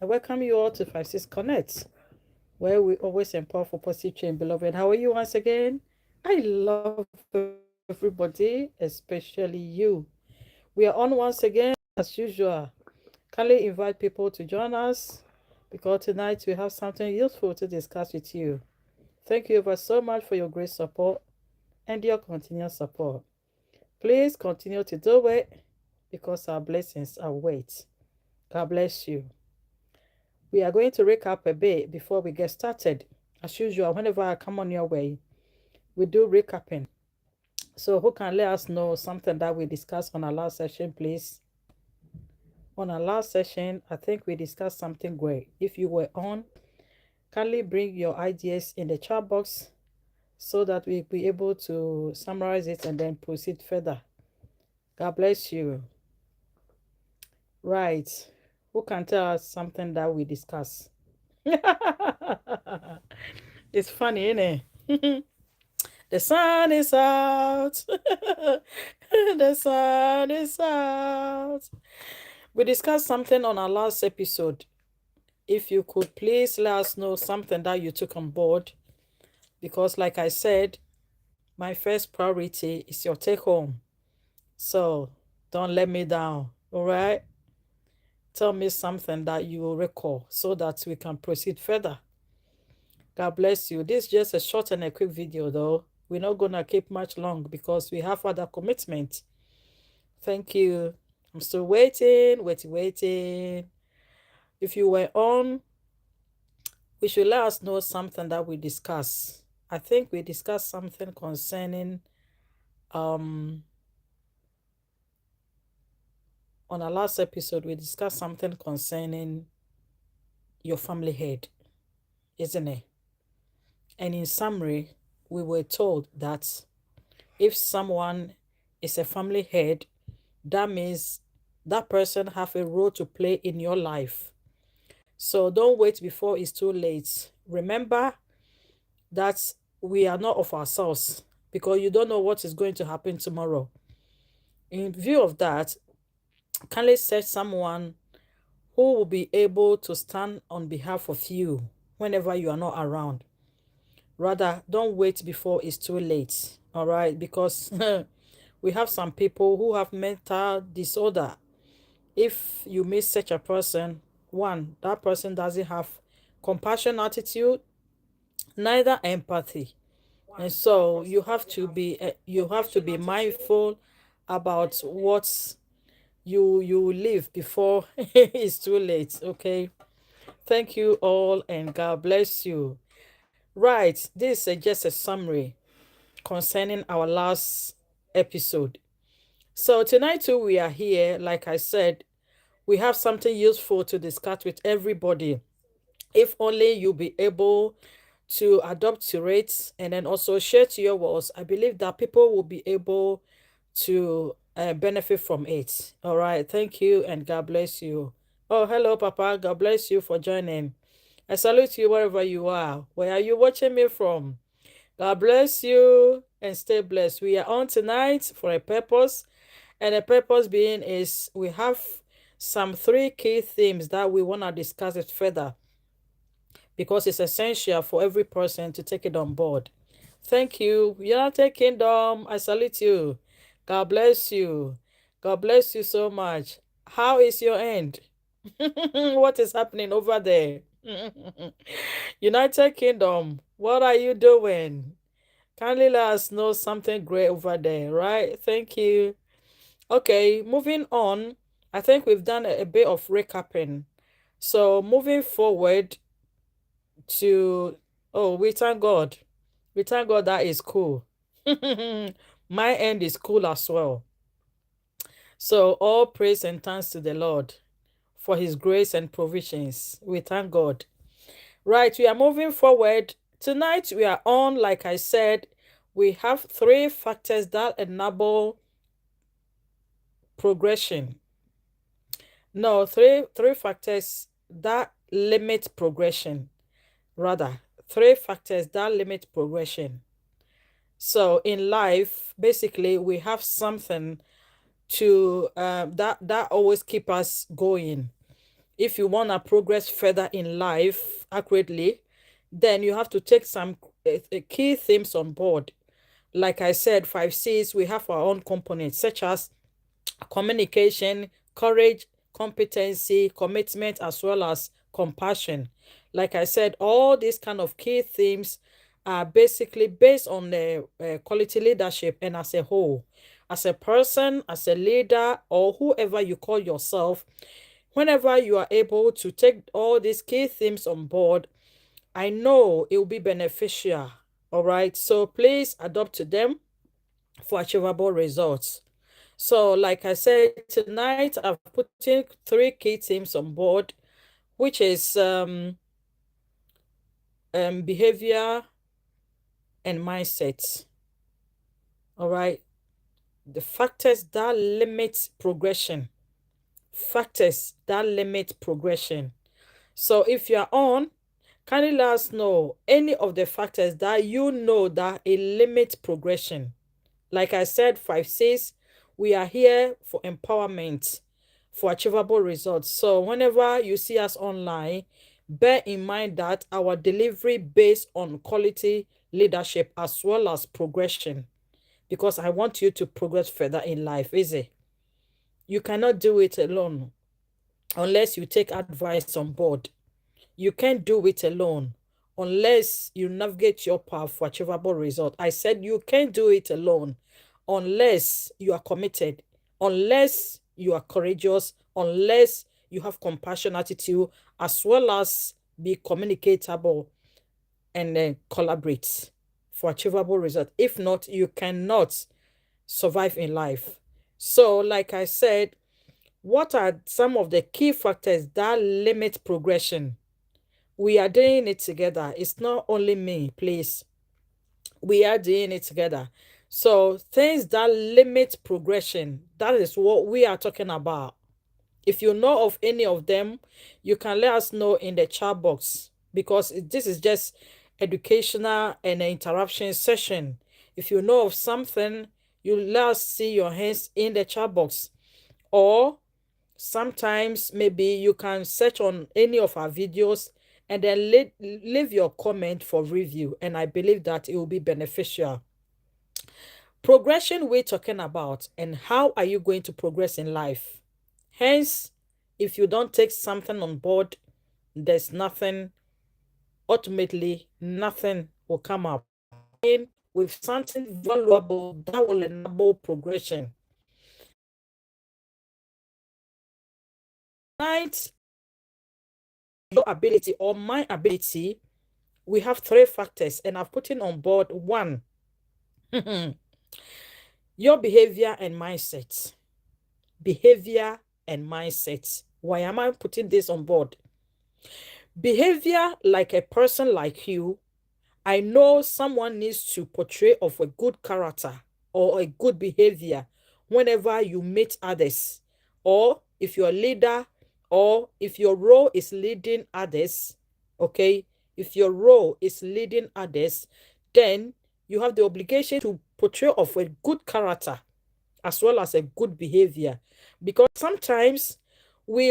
I welcome you all to 56 Connect, where we always empower for positive change, beloved. How are you once again? I love everybody, especially you. We are on once again, as usual. Kindly invite people to join us because tonight we have something useful to discuss with you. Thank you ever so much for your great support and your continued support. Please continue to do it because our blessings await. God bless you. We are going to recap a bit before we get started. As usual, whenever I come on your way, we do recapping. So who can let us know something that we discussed on our last session, please? On our last session, I think we discussed something great. If you were on, kindly bring your ideas in the chat box so that we'll be able to summarize it and then proceed further. God bless you. Right. Who can tell us something that we discussed? It's funny, isn't it? The sun is out. The sun is out. We discussed something on our last episode. If you could please let us know something that you took on board, because like I said, my first priority is your take home. So don't let me down. All right. Tell me something that you will recall so that we can proceed further. God bless you. This is just a short and a quick video though. We're not gonna keep much long because we have other commitments. Thank you. I'm still waiting. If you were on, we should let us know something that we discuss. I think we discussed something concerning on our last episode, we discussed something concerning your family head, isn't it? And in summary, we were told that if someone is a family head, that means that person have a role to play in your life. So don't wait before it's too late. Remember that we are not of ourselves because you don't know what is going to happen tomorrow. In view of that, kindly search someone who will be able to stand on behalf of you whenever you are not around. Rather, don't wait before it's too late. All right, because we have some people who have mental disorder. If you meet such a person, one, that person doesn't have compassion attitude, neither empathy. And so you have to be mindful about what you live before it's too late. Okay. Thank you all and God bless you. Right, this is just a summary concerning our last episode. So tonight too we are here, like I said, we have something useful to discuss with everybody. If only you be able to adopt to it and then also share to your walls, I believe that people will be able to benefit from it. All right, thank you and God bless you. Oh, hello, Papa. God bless you for joining. I salute you wherever you are. Where are you watching me from? God bless you and stay blessed. We are on tonight for a purpose, and the purpose being is we have some three key themes that we want to discuss it further because it's essential for every person to take it on board. Thank you. United Kingdom, I salute you. God bless you. God bless you so much. How is your end? What is happening over there? United Kingdom, what are you doing? Kindly let us know something great over there, right? Thank you. Okay, moving on. I think we've done a bit of recapping. So moving forward to, oh, we thank God. We thank God that is cool. My end is cool as well. So all praise and thanks to the Lord for his grace and provisions. We thank God. Right, we are moving forward. Tonight we are on, like I said, we have three factors that enable progression. No, three factors that limit progression. Rather, three factors that limit progression. So in life, basically, we have something to that always keep us going. If you want to progress further in life accurately, then you have to take some key themes on board. Like I said, 5 C's, we have our own components such as communication, courage, competency, commitment, as well as compassion. Like I said, all these kind of key themes are basically based on the quality leadership and as a whole. As a person, as a leader, or whoever you call yourself, whenever you are able to take all these key themes on board, I know it will be beneficial. All right. So please adopt to them for achievable results. So, like I said, tonight I've put in 3 key themes on board, which is behavior and mindset. All right. The factors that limit progression. Factors that limit progression. So, if you're on, kindly let us know any of the factors that you know that it limit progression. Like I said, 5 C's, we are here for empowerment, for achievable results. So whenever you see us online, bear in mind that our delivery based on quality leadership as well as progression, because I want you to progress further in life, is it? You cannot do it alone unless you take advice on board. You can't do it alone unless you navigate your path for achievable result. I said you can't do it alone unless you are committed, unless you are courageous, unless you have compassion attitude, as well as be communicatable and collaborate for achievable result. If not, you cannot survive in life. So, like I said, what are some of the key factors that limit progression? We are doing it together. It's not only me, please. We are doing it together. So, things that limit progression, that is what we are talking about. If you know of any of them, you can let us know in the chat box, because this is just educational and an interruption session. If you know of something, you let us see your hands in the chat box. Or sometimes maybe you can search on any of our videos and then leave your comment for review, and I believe that it will be beneficial. Progression we're talking about, and how are you going to progress in life? Hence, if you don't take something on board, there's nothing, ultimately nothing will come up in with something valuable that will enable progression. Tonight, your ability or my ability, we have 3 factors, and I've put in on board one. Your behavior and mindset. Behavior and mindset. Why am I putting this on board? Behavior, like a person like you, I know someone needs to portray of a good character or a good behavior whenever you meet others, or if you're a leader, or if your role is leading others. Okay, if your role is leading others, then you have the obligation to portray of a good character as well as a good behavior, because sometimes we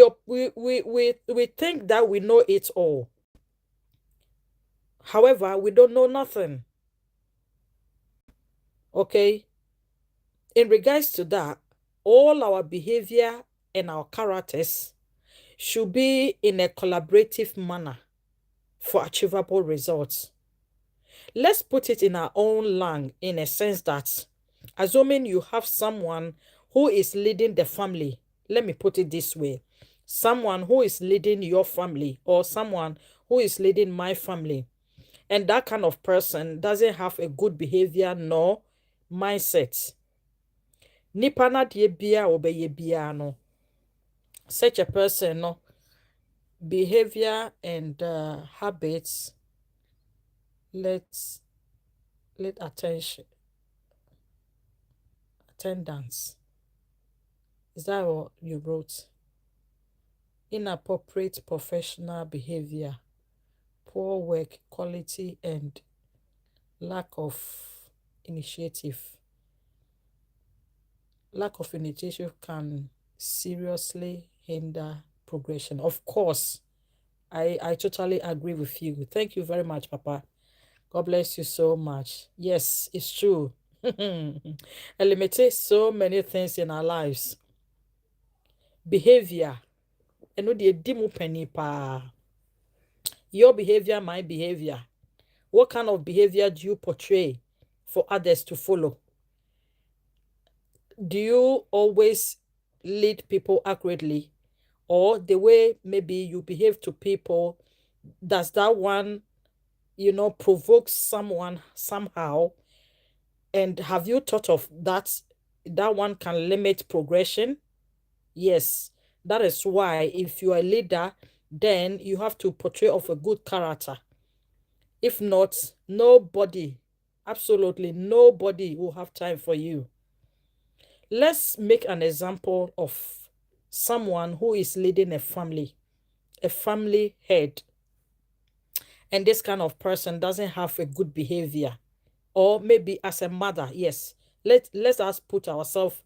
think that we know it all. However, we don't know nothing. Okay, in regards to that, all our behavior and our characters should be in a collaborative manner for achievable results. Let's put it in our own lang, in a sense that, assuming you have someone who is leading the family, let me put it this way: someone who is leading your family, or someone who is leading my family, and that kind of person doesn't have a good behavior nor mindset. Nipa na de bia obeye bia no, such a person no behavior and habits. Let attention attendance, is that what you wrote? Inappropriate professional behavior, poor work quality, and lack of initiative. Lack of initiative can seriously hinder progression. Of course, I totally agree with you. Thank you very much, Papa. God bless you so much. Yes, it's true. Eliminate so many things in our lives. Behavior. And no the dimu penny pa. Your behavior, my behavior. What kind of behavior do you portray for others to follow? Do you always lead people accurately? Or the way maybe you behave to people, does that one, provoke someone somehow? And have you thought of that one can limit progression? Yes. That is why if you are a leader, then you have to portray of a good character. If not, nobody, absolutely nobody will have time for you. Let's make an example of someone who is leading a family head, and this kind of person doesn't have a good behavior. Or maybe as a mother, yes. Let us put ourselves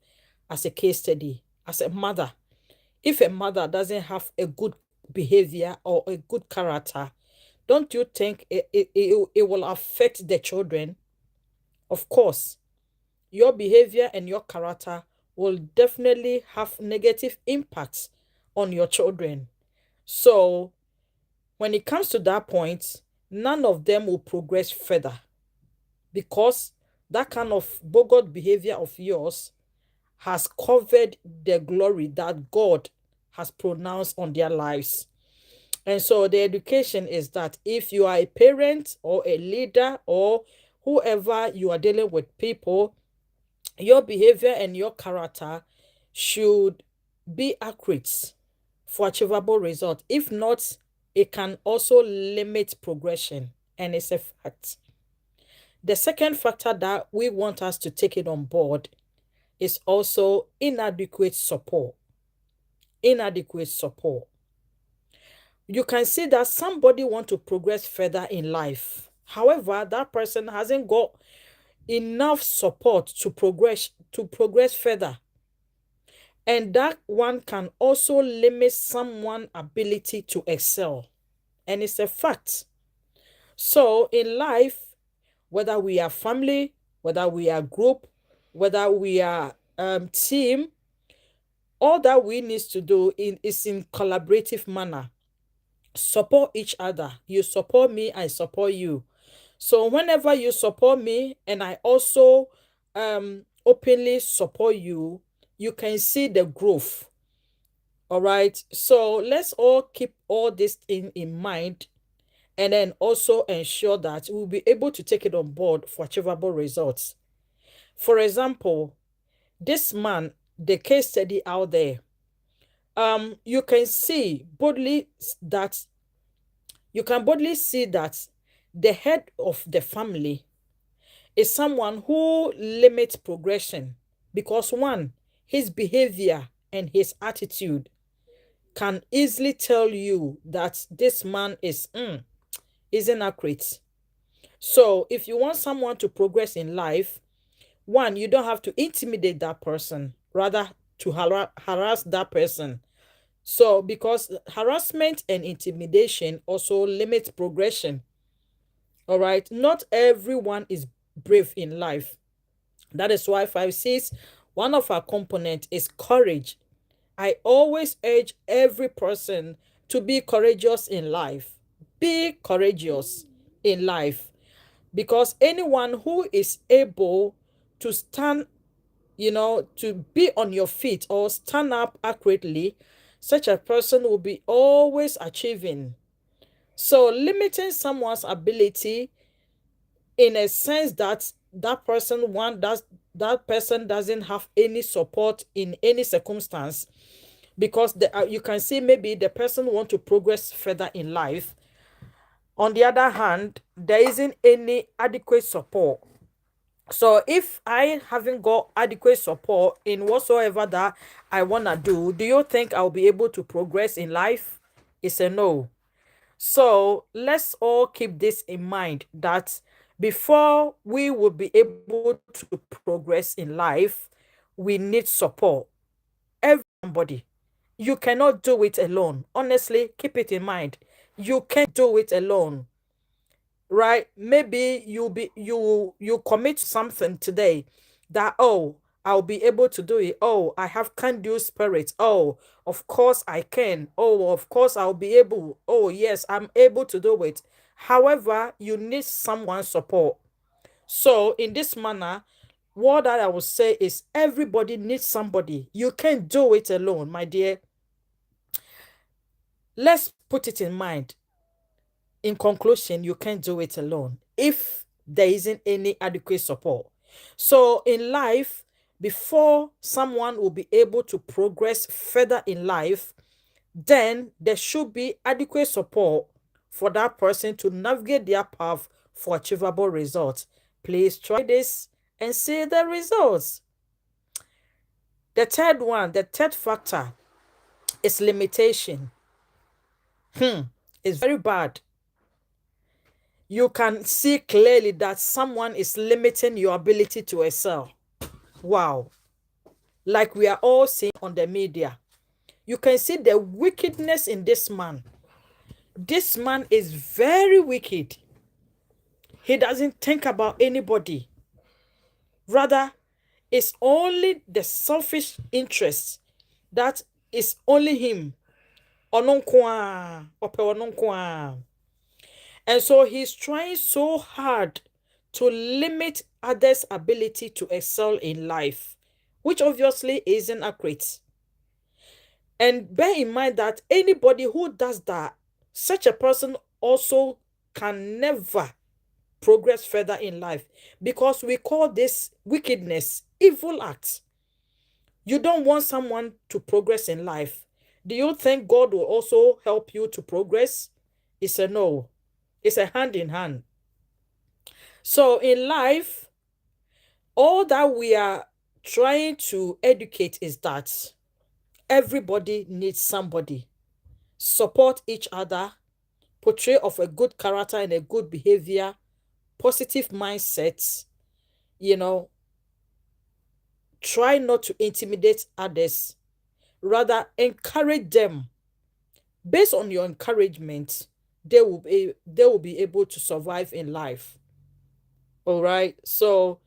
as a case study. As a mother, if a mother doesn't have a good behavior or a good character, don't you think it will affect the children? Of course, your behavior and your character will definitely have negative impacts on your children. So when it comes to that point, none of them will progress further, because that kind of bogus behavior of yours has covered the glory that God has pronounced on their lives. And so the education is that if you are a parent or a leader or whoever you are dealing with people, your behavior and your character should be accurate for achievable result. If not, it can also limit progression, and it's a fact. The second factor that we want us to take it on board is also inadequate support. Inadequate support. You can see that somebody want to progress further in life. However, that person hasn't got enough support to progress further. And that one can also limit someone's ability to excel. And it's a fact. So in life, whether we are family, whether we are group, whether we are team, all that we need to do is in collaborative manner. Support each other. You support me, I support you. So whenever you support me and I also openly support you, you can see the growth. All right. So let's all keep all this in mind, and then also ensure that we'll be able to take it on board for achievable results. For example, this man, the case study out there, you can see boldly that you can boldly see that the head of the family is someone who limits progression, because one, his behavior and his attitude can easily tell you that this man isn't accurate. So if you want someone to progress in life, one, you don't have to intimidate that person, rather to harass that person. So because harassment and intimidation also limit progression. All right, not everyone is brave in life. That is why 5 6, one of our components is courage. I always urge every person to be courageous in life. Be courageous in life, because anyone who is able to stand, to be on your feet or stand up accurately, such a person will be always achieving. So limiting someone's ability in a sense that that person doesn't have any support in any circumstance, because you can see maybe the person want to progress further in life. On the other hand, there isn't any adequate support. So if I haven't got adequate support in whatsoever that I want to do you think I'll be able to progress in life? It's a no. So let's all keep this in mind, that before we will be able to progress in life, we need support. Everybody, You cannot do it alone. Honestly, keep it in mind. You can't do it alone, right? Maybe you commit something today that, oh, I'll be able to do it. Oh, I have can-do spirit. Oh, of course I can. Oh, of course I'll be able. Oh, yes, I'm able to do it. However, you need someone's support. So in this manner, what that I would say is everybody needs somebody. You can't do it alone, my dear. Let's put it in mind. In conclusion, you can't do it alone if there isn't any adequate support. So in life, before someone will be able to progress further in life, then there should be adequate support for that person to navigate their path for achievable results. Please try this and see the results. The third factor is limitation. It's very bad. You can see clearly that someone is limiting your ability to excel. Wow. Like we are all seeing on the media. You can see the wickedness in this man. This man is very wicked. He doesn't think about anybody. Rather, it's only the selfish interest that is only him. Ononkwa, ope ononkwa. And so he's trying so hard to limit others' ability to excel in life, which obviously isn't accurate. And bear in mind that anybody who does that, such a person also can never progress further in life, because we call this wickedness, evil acts. You don't want someone to progress in life. Do you think God will also help you to progress? It's a no. It's a hand in hand. So in life, all that we are trying to educate is that everybody needs somebody. Support each other, portray of a good character and a good behavior, positive mindsets, you know, try not to intimidate others. Rather, encourage them. Based on your encouragement, they will be able to survive in life. All right. So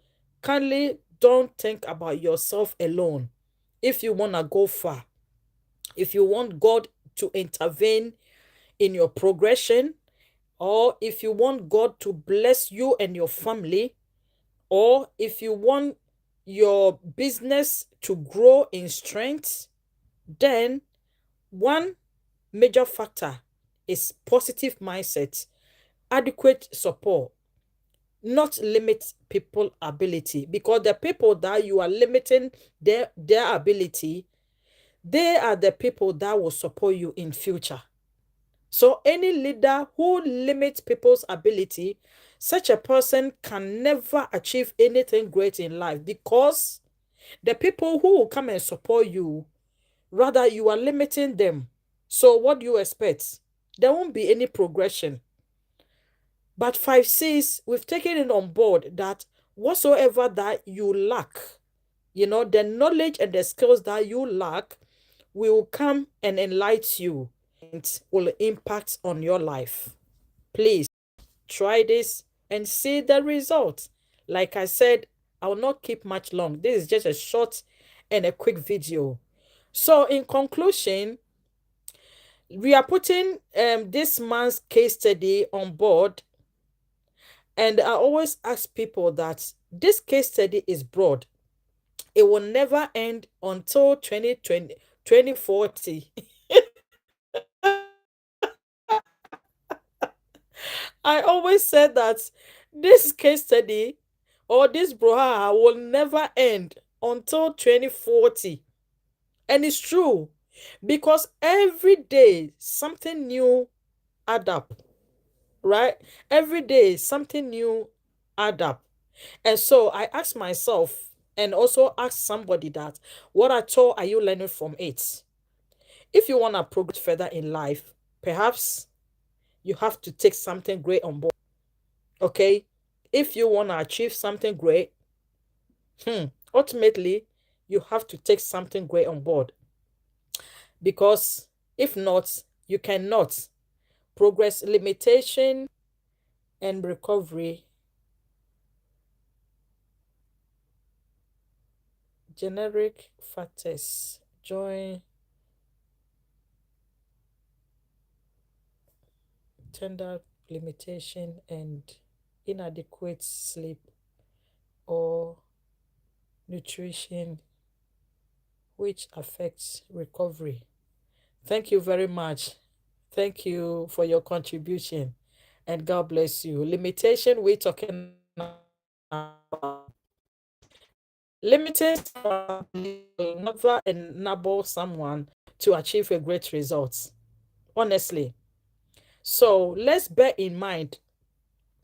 kindly don't think about yourself alone. If you want to go far, if you want God to intervene in your progression, or if you want God to bless you and your family, or if you want your business to grow in strength, then one major factor is positive mindset, adequate support, not limit people ability, because the people that you are limiting their ability, they are the people that will support you in future. So any leader who limits people's ability, such a person can never achieve anything great in life, because the people who will come and support you, rather you are limiting them. So what do you expect? There won't be any progression. But 5 C's, we've taken it on board that whatsoever that you lack, the knowledge and the skills that you lack will come and enlighten you. It will impact on your life. Please try this and see the results. Like I said, I will not keep much long. This is just a short and a quick video. So in conclusion, we are putting this man's case study on board. And I always ask people that this case study is broad. It will never end until 2020, 2040. I always said that this case study or this broha will never end until 2040. And it's true, because every day something new add up, right? Every day something new add up. And so I ask myself and also ask somebody that, what at all are you learning from it? If you want to progress further in life, perhaps you have to take something great on board. Okay? If you want to achieve something great, ultimately, you have to take something great on board. because if not, you cannot progress. Limitation and recovery. Generic factors join tender limitation and inadequate sleep or nutrition, which affects recovery. Thank you very much. Thank you for your contribution, and God bless you. Limitation we're talking about. Limiting someone will never enable someone to achieve a great result, honestly. So let's bear in mind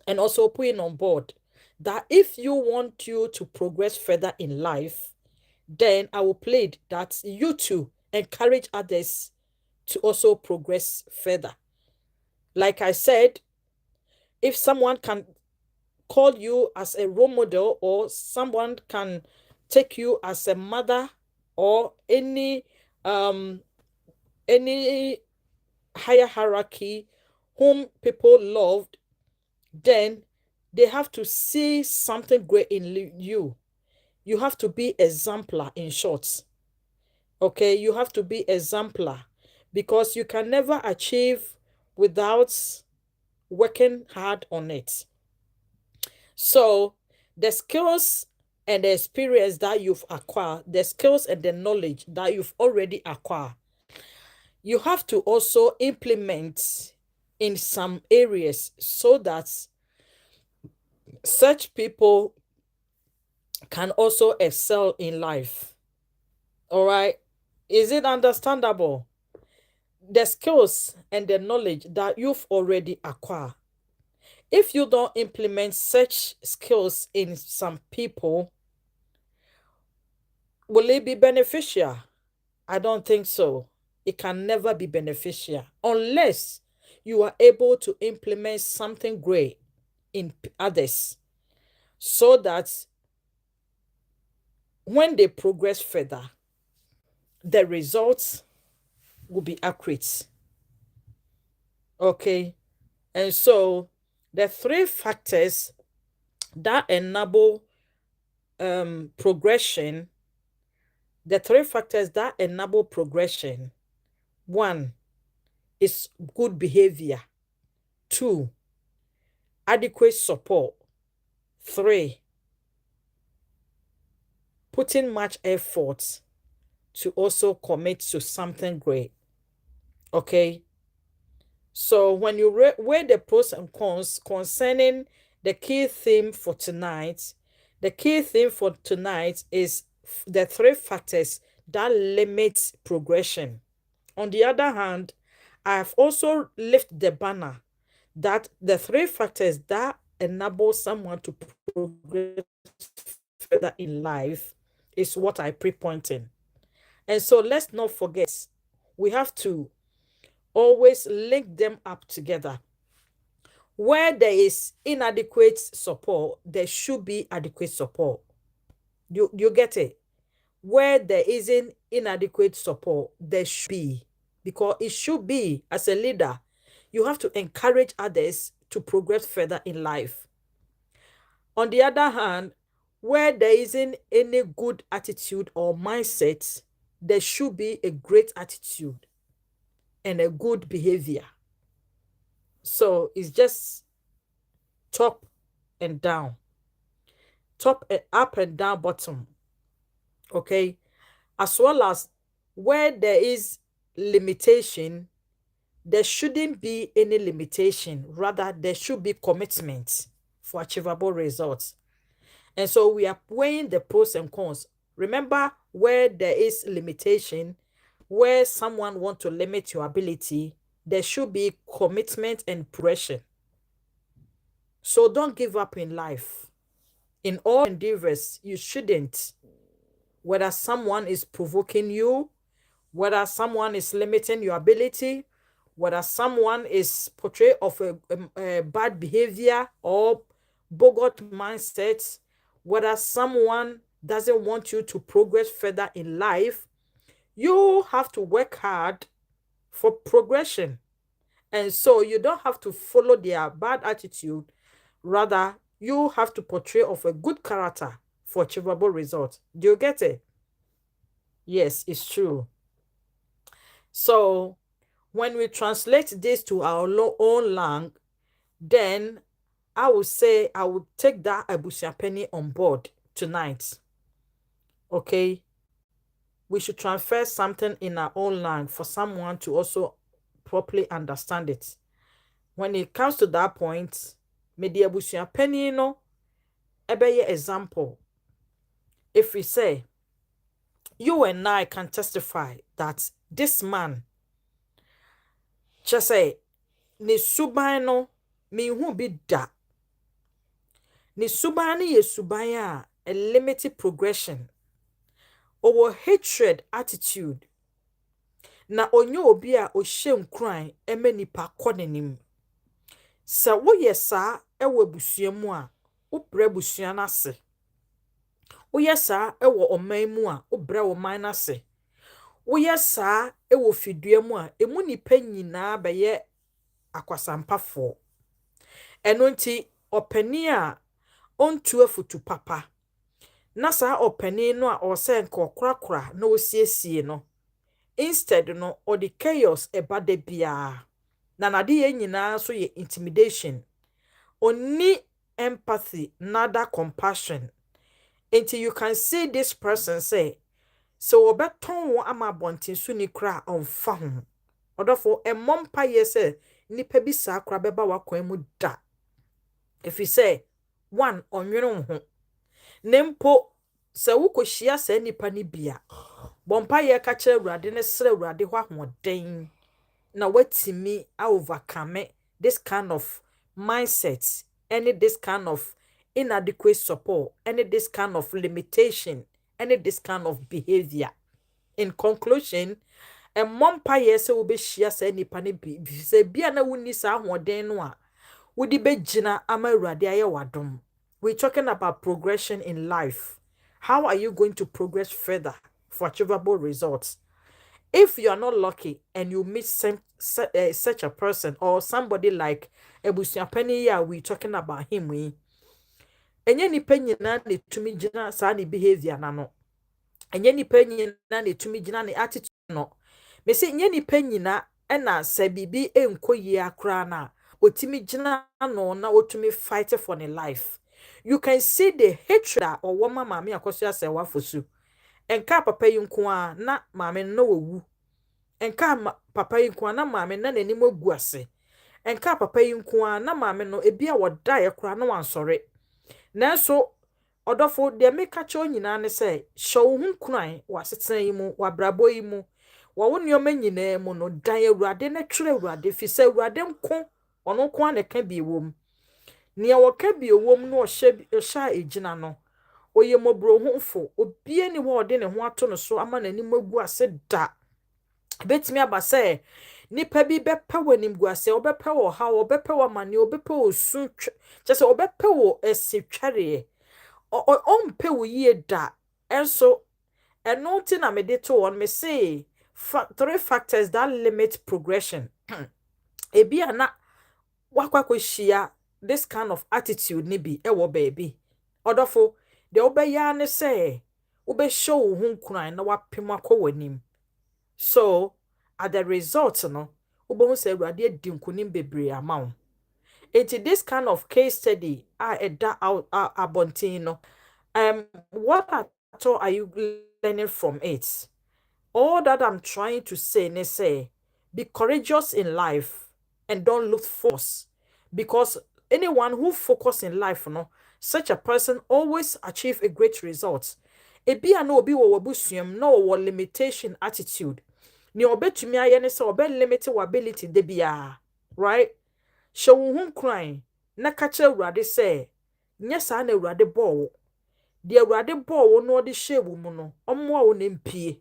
and also put on board that if you want you to progress further in life, then I will plead that you too encourage others to also progress further. Like I said, if someone can call you as a role model, or someone can take you as a mother, or um any higher hierarchy whom people loved, then they have to see something great in you. You have to be exemplar, in short. Okay, you have to be exemplar, because you can never achieve without working hard on it. So the skills and the experience that you've acquired, the skills and the knowledge that you've already acquired, you have to also implement in some areas so that such people can also excel in life. All right. Is it understandable? The skills and the knowledge that you've already acquired, if you don't implement such skills in some people, will it be beneficial? I don't think so. It can never be beneficial unless you are able to implement something great in others, so that when they progress further, the results will be accurate. Okay. And so the three factors that enable progression, the three factors that enable progression: one is good behavior, two, adequate support, three, putting much effort to also commit to something great. Okay. So when you weigh the pros and cons concerning the key theme for tonight, the key theme for tonight is the three factors that limit progression. On the other hand, I have also lifted the banner that the three factors that enable someone to progress further in life is what I pre-pointing. And so let's not forget, we have to always link them up together. Where there is inadequate support, there should be adequate support. You get it? Where there isn't inadequate support, there should be. Because it should be, as a leader, you have to encourage others to progress further in life. On the other hand, where there isn't any good attitude or mindset, there should be a great attitude and a good behavior. So it's just top and down, top and up and down, bottom. Okay. As well as where there is limitation, there shouldn't be any limitation. Rather, there should be commitment for achievable results. And so we are weighing the pros and cons. Remember, where there is limitation, where someone wants to limit your ability, there should be commitment and progression. So don't give up in life. In all endeavors, you shouldn't. Whether someone is provoking you, whether someone is limiting your ability, whether someone is portrayed of a bad behavior or bogot mindset, whether someone doesn't want you to progress further in life, You have to work hard for progression. And so you don't have to follow their bad attitude. Rather, you have to portray of a good character for achievable results. Do you get it? Yes, it's true. So when we translate this to our own language, then I would say I would take that Abusia Penny on board tonight. Okay? We should transfer something in our own language for someone to also properly understand it. When it comes to that point, media Abusia Penny no ebeye example. If we say you and I can testify that this man just say ni suban no me hu bi da. Ni suban ye suban a limited progression. Or hatred attitude. Na onye obi a ohye nkran eme nipa konenim. Sa wo yesa ewo abusua mu a, wo bre abusua na se. Wo yesa ewo oman mu a, wo bre oman na se. Wo yesa ewo fidua mu a, emu nipa nyina beye akwasampafo. Eno nti opani a ontu afutu papa. Na sa opani no a ose nka okrakra na osiesie no. Instead no or the chaos ebade bia. Na nade ye nyina so ye intimidation. Oni empathy, nada compassion. Until you can see this person say, so obeton wo ama bontin so ni kra onfa ho. Odofo emompa ye say nipa bi sa kra beba wakwan mu da. If you say one onwene ho. Nempo se wo kohia sa nipa ni bia. Bompa ye ka kire urade ne sere urade ho ahoden. Na watimi overcome this kind of mindset, any this kind of inadequate support, any this kind of limitation, any this kind of behavior. In conclusion, a mompa yes will be shia say nipa ne bi say bia na wuni sa ahoden no a wodi begina ama urade aye wadom. We're talking about progression in life. How are you going to progress further for achievable results? If you are not lucky and you meet such a person or somebody like Ebusia Penny, we talking about him, enye nipa nyina ne tumi gina sa ne behavior na no. Enye nipa nyina ne tumi gina ne attitude no. Me say enye nipa nyina na sa bibi enkoyi akra na otumi gina no na otumi fight for ne life. You can see the hatred or woman mama akoso ase wafosu. Enka papa yi nko a na mama no wowu. Enka papa yi nko a na mama na nanim agu ase. Enka papa yi nko a na mama no ebia woda ye kra na wansore. Nanso odofo de meka cho nyina ne se hyew hu kuran wasetan yi mu wabrabo yi mu wo wonioma nyina mu no dan awurade na twere awurade fi se awurade nko ono ko na ka bi wom ne wo ka bi wom no hye ejina no oye mobro humfo obie ni wo de ne ho ato no so ama nanim agu ase da betimi abase nipa bi bepa wanim gu ase obepa wo ha obepa wo mane obepa wo su chese obepa wo esitware ompe wo yie da enso eno ti na me de to on me say three factors that limit progression. Ebi ana wakwakoshia this kind of attitude ni bi ewo baby odofo de obeya ne say obe show hu kuran na wapem akwanim. So at the result no obo say urade adi nkonim bebre amawo. It's this kind of case study out abontin no. What at all are you learning from it? All that I'm trying to say, be courageous in life and don't look force. Because anyone who focus in life, no, such a person always achieve a great result. Ebi ano obi wo wabusuam no wo limitation attitude. Ni obetumi aye ne se obe limit your ability de bia, right? Show hu kran na ka che urade se nya sa na urade bo de urade bo no de shewu mu no ommo wo na mpie.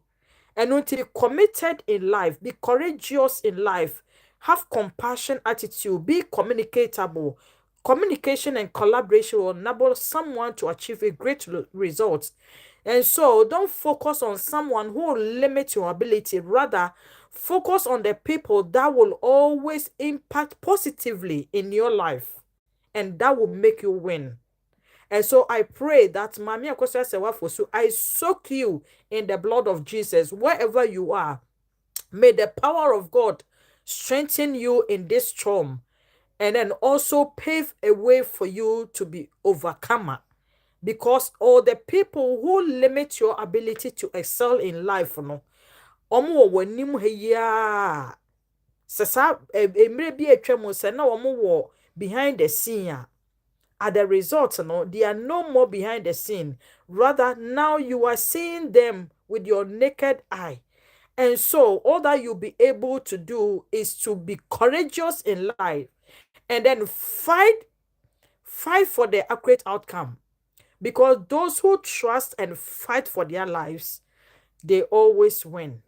And until be committed in life, be courageous in life, have compassion attitude, be communicatable. Communication and collaboration will enable someone to achieve a great result. And so don't focus on someone who will limit your ability. Rather, focus on the people that will always impact positively in your life and that will make you win. And so I pray that Mami Akosua Sewafosu, I soak you in the blood of Jesus wherever you are. May the power of God strengthen you in this storm and then also pave a way for you to be overcomer. Because all the people who limit your ability to excel in life, no, omo wo nim he ya. Sasa emre bi atwa se na omo wo behind the scene. At the result, no, they are no more behind the scene. Rather, now you are seeing them with your naked eye. And so, all that you'll be able to do is to be courageous in life and then fight for the accurate outcome. Because those who trust and fight for their lives, they always win.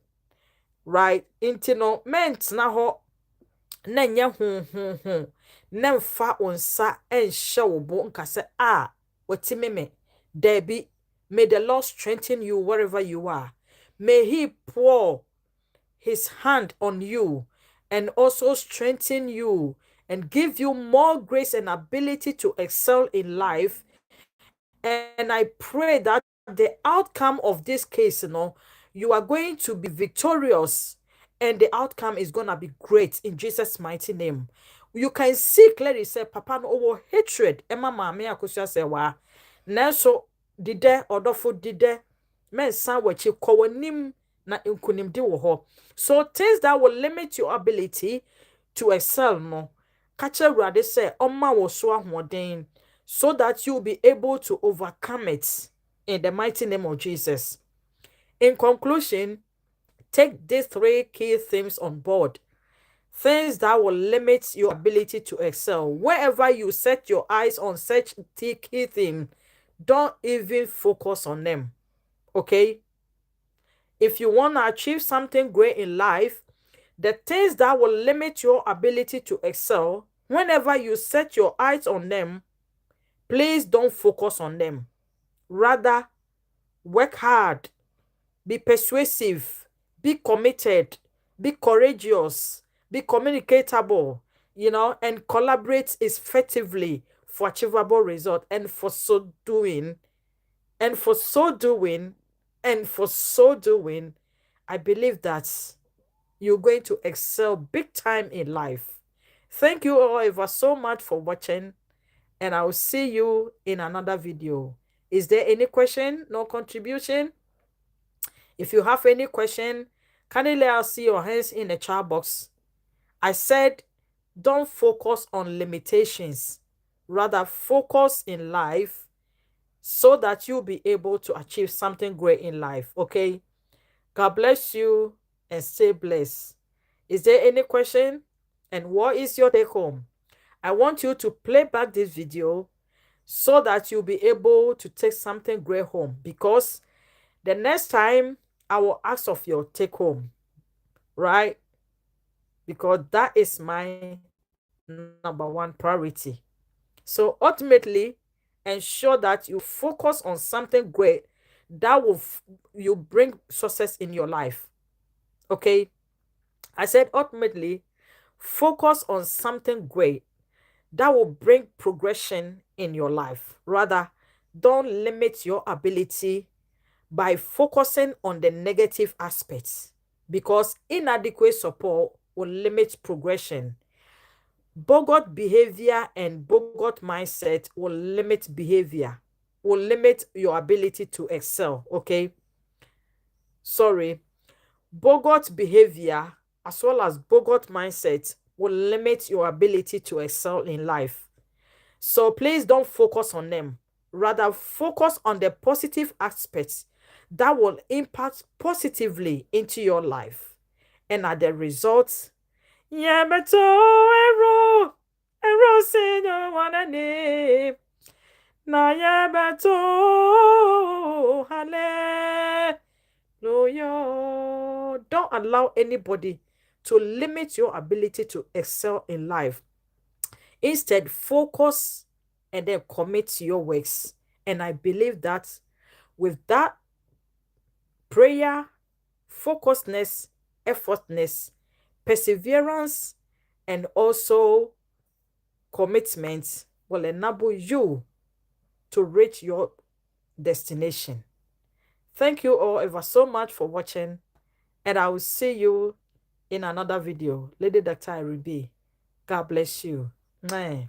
Right? Intino meant na ho na nya na mfa onsa enhye wo bo nka se watime me. Debi, may the Lord strengthen you wherever you are. May he pour his hand on you and also strengthen you and give you more grace and ability to excel in life. And I pray that the outcome of this case, you are going to be victorious and the outcome is going to be great in Jesus' mighty name. You can see clearly, say, Papa, no over hatred. Emma, Mamma, Akusha, say, wa. Nanso, dide, odofo dide, men san wachi kowanim na inkunimdi wo ho. So, things that will limit your ability to excel, no. Kacha Rade say, Oma wo so ahoden, so that you'll be able to overcome it in the mighty name of Jesus. In conclusion, take these three key themes on board. Things that will limit your ability to excel. Wherever you set your eyes on such key theme, don't even focus on them. Okay? If you want to achieve something great in life, the things that will limit your ability to excel, whenever you set your eyes on them, please don't focus on them. Rather, work hard, be persuasive, be committed, be courageous, be communicatable, and collaborate effectively for achievable result. And for so doing, I believe that you're going to excel big time in life. Thank you all ever so much for watching, and I will see you in another video. Is there any question, no contribution? If you have any question, kindly let us see your hands in the chat box. I said, don't focus on limitations. Rather, focus in life so that you'll be able to achieve something great in life. Okay? God bless you and stay blessed. Is there any question? And what is your take home? I want you to play back this video so that you'll be able to take something great home, because the next time I will ask of your take home, right? Because that is my number one priority. So ultimately, ensure that you focus on something great that will you bring success in your life. Okay? I said ultimately, focus on something great that will bring progression in your life. Rather, don't limit your ability by focusing on the negative aspects, because inadequate support will limit progression. Bogot behavior and bogot mindset will limit behavior, will limit your ability to excel. Okay? Sorry. Bogot behavior as well as bogot mindset will limit your ability to excel in life. So please don't focus on them. Rather, focus on the positive aspects that will impact positively into your life. And at the result, yeah, but oh, arrow, say no one a name. Na yeah, but oh, hallelujah. Don't allow anybody to limit your ability to excel in life. Instead, focus and then commit to your works. And I believe that with that Prayer, focusedness, effortness, perseverance, and also commitment will enable you to reach your destination. Thank you all ever so much for watching, and I will see you in another video. Lady Dr. Iribe, God bless you. Mwah.